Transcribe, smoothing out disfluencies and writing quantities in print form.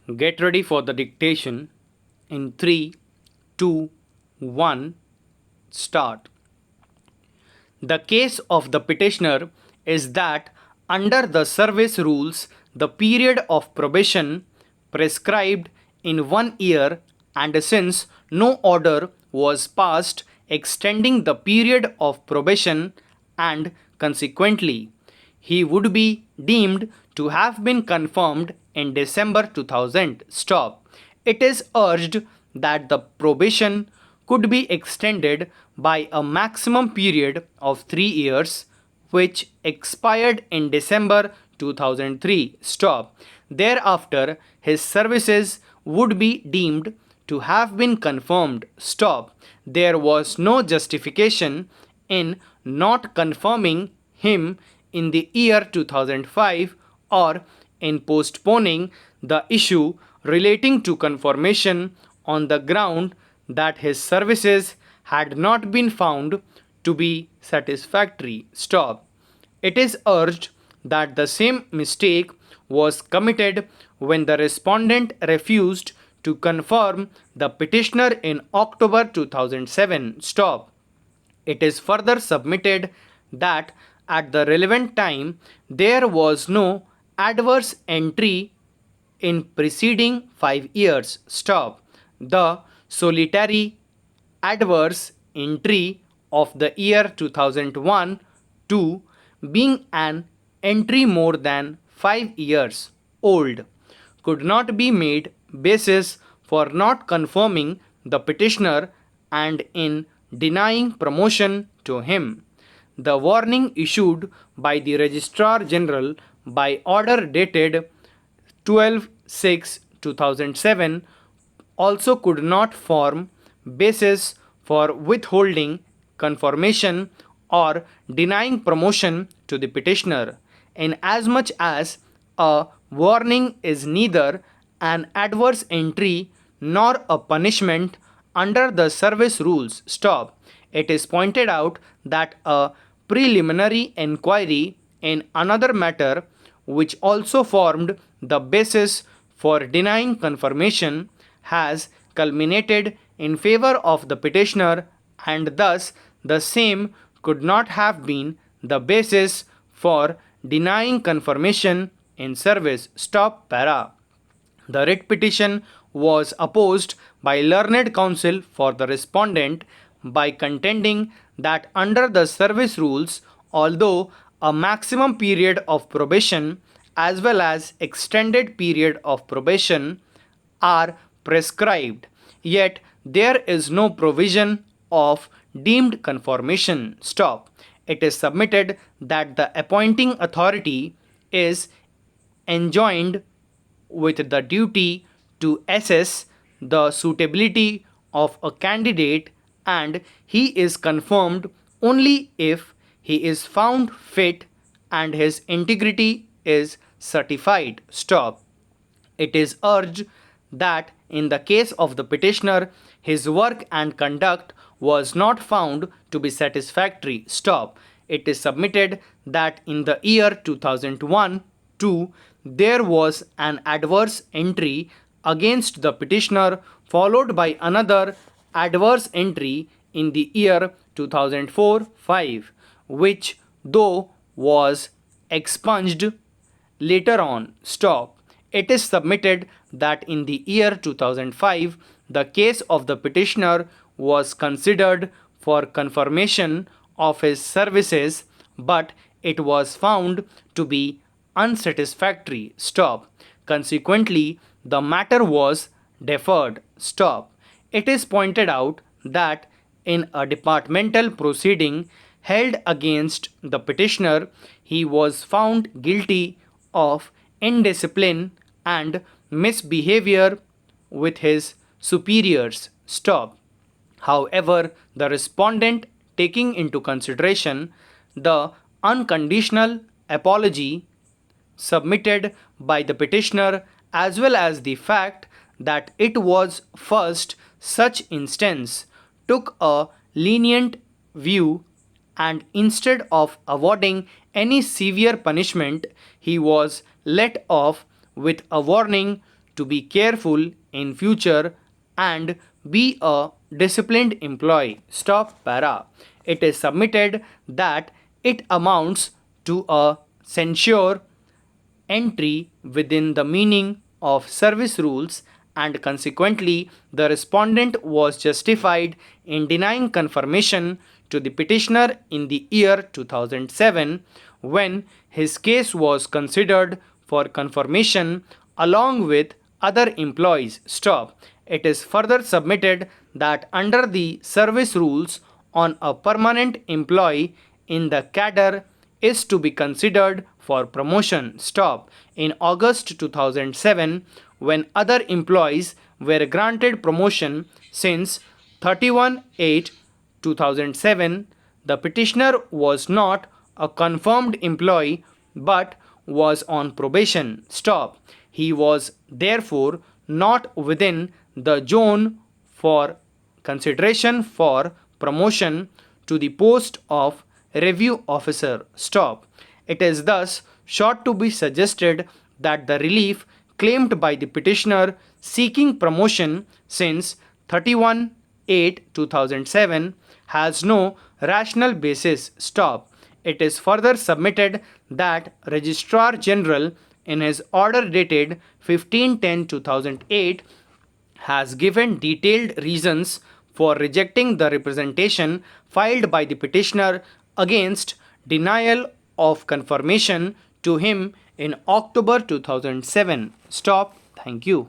Get ready for the dictation in 3, 2, 1, start. The case of the petitioner is that under the service rules, the period of probation prescribed in 1 year, and since no order was passed extending the period of probation, and consequently he would be deemed to have been confirmed in December 2000. Stop. It is urged that the probation could be extended by a maximum period of 3 years, which expired in December 2003. Stop. Thereafter, his services would be deemed to have been confirmed. Stop. There was no justification in not confirming him in the year 2005 or in postponing the issue relating to confirmation on the ground that his services had not been found to be satisfactory. Stop. It is urged that the same mistake was committed when the respondent refused to confirm the petitioner in October 2007. Stop. It is further submitted that at the relevant time there was no adverse entry in preceding 5 years. Stop. The solitary adverse entry of the year 2001 2 being an entry more than 5 years old could not be made basis for not confirming the petitioner and in denying promotion to him. The warning issued by the Registrar General by order dated 12/6/2007 also could not form basis for withholding confirmation or denying promotion to the petitioner, inasmuch as a warning is neither an adverse entry nor a punishment under the service rules. Stop. It is pointed out that a preliminary inquiry in another matter, which also formed the basis for denying confirmation, has culminated in favor of the petitioner, and thus the same could not have been the basis for denying confirmation in service. Stop para. The writ petition was opposed by learned counsel for the respondent by contending that under the service rules, although a maximum period of probation as well as extended period of probation are prescribed, yet there is no provision of deemed confirmation. Stop. It is submitted that the appointing authority is enjoined with the duty to assess the suitability of a candidate, and he is confirmed only if he is found fit and his integrity is certified. Stop. It is urged that in the case of the petitioner, his work and conduct was not found to be satisfactory. Stop. It is submitted that in the year 2001 2 there was an adverse entry against the petitioner, followed by another adverse entry in the year 2004-5, which though was expunged later on. Stop. It is submitted that in the year 2005 the case of the petitioner was considered for confirmation of his services, but it was found to be unsatisfactory. Stop. Consequently, the matter was deferred. Stop. It is pointed out that in a departmental proceeding held against the petitioner, he was found guilty of indiscipline and misbehavior with his superiors. Stop. However, the respondent, taking into consideration the unconditional apology submitted by the petitioner as well as the fact that it was first such instance, took a lenient view, and instead of awarding any severe punishment he was let off with a warning to be careful in future and be a disciplined employee. Stop para. It is submitted that it amounts to a censure entry within the meaning of service rules, and consequently the respondent was justified in denying confirmation to the petitioner in the year 2007 when his case was considered for confirmation along with other employees. Stop. It is further submitted that under the service rules on a permanent employee in the cadre is to be considered for promotion. Stop. In August 2007, when other employees were granted promotion since 31/8/2007, the petitioner was not a confirmed employee but was on probation. Stop. He was therefore not within the zone for consideration for promotion to the post of review officer. Stop. It is thus short to be suggested that the relief claimed by the petitioner seeking promotion since 31/8/2007 has no rational basis. Stop. It is further submitted that Registrar General in his order dated 15/10/2008 has given detailed reasons for rejecting the representation filed by the petitioner against denial of confirmation to him in October 2007. Stop. Thank you.